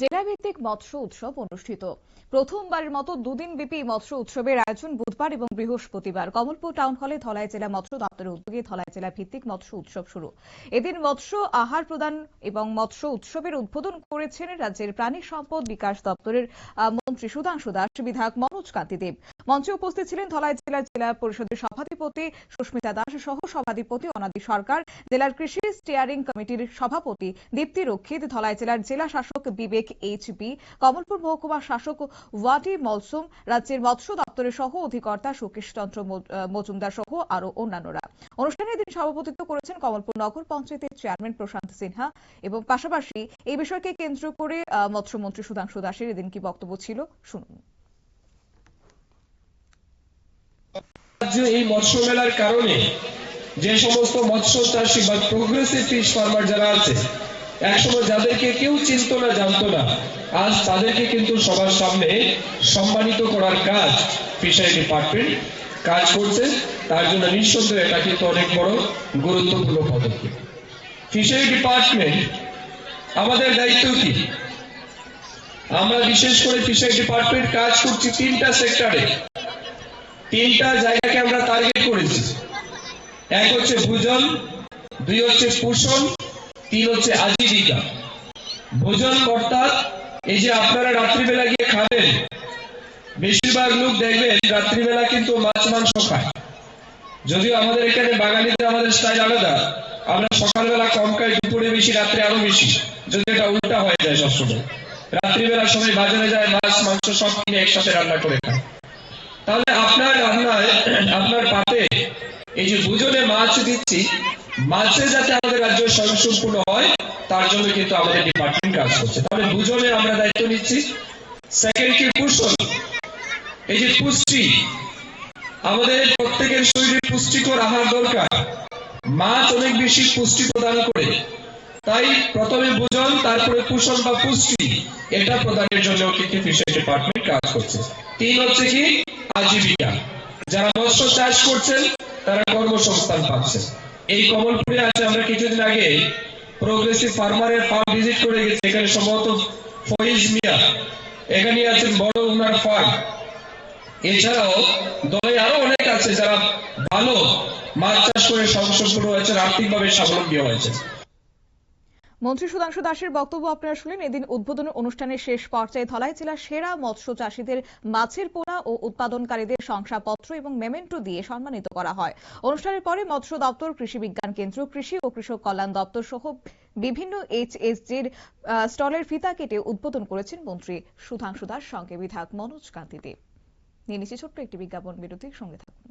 জেলাভিত্তিক মৎস্য উৎসব অনুষ্ঠিত। প্রথমবারের মতো দুদিন ব্যাপী মৎস্য উৎসবের আয়োজন বুধবার এবং বৃহস্পতিবার কমলপুর টাউন হলে ধলাই জেলা মৎস্য দপ্তরের উদ্যোগে ধলাই জেলা ভিত্তিক মৎস্য উৎসব শুরু। এদিন মৎস্য আহার প্রদান এবং মৎস্য উৎসবের উদ্বোধন করেছেন রাজ্যের প্রাণী সম্পদ বিকাশ দপ্তরের মন্ত্রী সুধাংশু দাস, বিধায়ক মনোজ কান্তি দেব। মঞ্চে উপস্থিত ছিলেন ধলাই জেলার জেলা পরিষদের সভাধিপতি সুস্মিতা দাস সহ সভাধিপতি অনাদি সরকার, জেলার কৃষি স্টিয়ারিং কমিটির সভাপতি দীপ্তি রক্ষিত, ধলাই জেলার জেলা শাসক বিবেক এইচবি, কমলপুর মহকুমা শাসক ওয়াটি মলসুম, রাজ্যের মৎস্য দপ্তরের সহ অধিকর্তা সুকেশ চন্দ্র মজুমদার সহ আরো অন্যান্যরা। অনুষ্ঠানে এদিন সভাপতিত্ব করেছেন কমলপুর নগর পঞ্চায়েতের চেয়ারম্যান প্রশান্ত সিনহা এবং পাশাপাশি এই বিষয়কে কেন্দ্র করে মৎস্যমন্ত্রী সুধাংশু দাসের এদিন কি বক্তব্য ছিল শুনুন। এই মৎস্য মেলার কারণে যে সমস্ত মৎস্য চাষী বা প্রোগ্রেসিভ ফিশ ফার্মার যারা আছে, একসময় যাদেরকে কেউ চিনত না জানতো না, আজ তাদেরকে কিন্তু সবার সামনে সম্মানিত করার কাজ ফিশারি ডিপার্টমেন্ট কাজ করছে। তার জন্য নিঃসন্দেহে এটা কিন্তু অনেক বড় গুরুত্বপূর্ণ পদক্ষেপ। ফিশারি ডিপার্টমেন্ট আমাদের দায়িত্ব কি? আমরা বিশেষ করে ফিশারি ডিপার্টমেন্ট কাজ করছি তিনটা সেক্টরে, তিনটা জায়গাকে আমরা টার্গেট করেছি। এক হচ্ছে ভোজন, দুই হচ্ছে পোষণ, তিন হচ্ছে আজীবিকা। ভোজন অর্থাৎ এই যে আপনারা রাত্রিবেলা গিয়ে খাবেন, বেশিরভাগ লোক দেখবেন রাত্রিবেলা কিন্তু মাছ মাংস খায়। যদিও আমাদের এখানে বাঙালিদের আমাদের স্টাইল আলাদা, আমরা সকালবেলা কম খাই, দুপুরে বেশি, রাত্রে আরো বেশি, যদি এটা উল্টা হয়ে যায় সবসময়। রাত্রিবেলা সবাই বাজারে যায়, মাছ মাংস সব কিনে একসাথে রান্না করে খায়। তাহলে আপনার রান্নায় আপনার পাতে এই যে ভোজনে মাছ দিচ্ছি, মাছে যাতে আমাদের রাজ্য স্বয়ংসম্পূর্ণ হয় তার জন্য কিন্তু আমাদের ডিপার্টমেন্ট কাজ করছে। তাহলে ভোজনে আমরা দায়িত্ব নিচ্ছি। সেকেন্ড কি পোষণ, এই যে পুষ্টি, আমাদের প্রত্যেকের শরীরে পুষ্টিকর আহার দরকার। মাছ অনেক বেশি পুষ্টি প্রদান করে, তাই প্রথমে ভোজন, তারপরে পোষণ বা পুষ্টি, এটা প্রদানের জন্য কিন্তু ফিশারি ডিপার্টমেন্ট কাজ করছে। তিন হচ্ছে কি আজীবিকা, যারা মৎস্য চাষ করছেন তারা কর্মসংস্থান পাচ্ছেন। এই কমলপুরে আছে, আমরা কিছুদিন আগে প্রোগ্রেসিভ ফার্মারের ফার্ম ভিজিট করে গেছি। এখানে সম্ভবত ফয়েজ মিয়া এখানে আছেন, বড় উনার ফার্ম। এছাড়াও দলে আরো অনেক আছে যারা ভালো মাছ চাষ করে স্বয়ংসম্পূর্ণ হয়েছে, আর্থিকভাবে স্বাবলম্বী হয়েছে। মন্ত্রী সুধাংশু দাসের বক্তব্য আপনারা শুনলেন। এদিন উদ্বোধন অনুষ্ঠানের শেষ পর্যায়ে ধলাই জেলার সেরা মৎস্য চাষীদের মাছের পোনা ও উৎপাদনকারীদের শংসাপত্র এবং মেমেন্টো দিয়ে সম্মানিত করা হয়। অনুষ্ঠানের পরে মৎস্য দপ্তর, কৃষি বিজ্ঞান কেন্দ্র, কৃষি ও কৃষক কল্যাণ দপ্তর সহ বিভিন্ন এইচএসজির স্টলের ফিতা কেটে উদ্বোধন করেছেন মন্ত্রী সুধাংশু দাস, সঙ্গে বিধায়ক মনোজ কান্তি দেব। নিয়ে নিচ্ছে ছোট্ট একটি বিজ্ঞাপন বিরতির সঙ্গে থাকুন।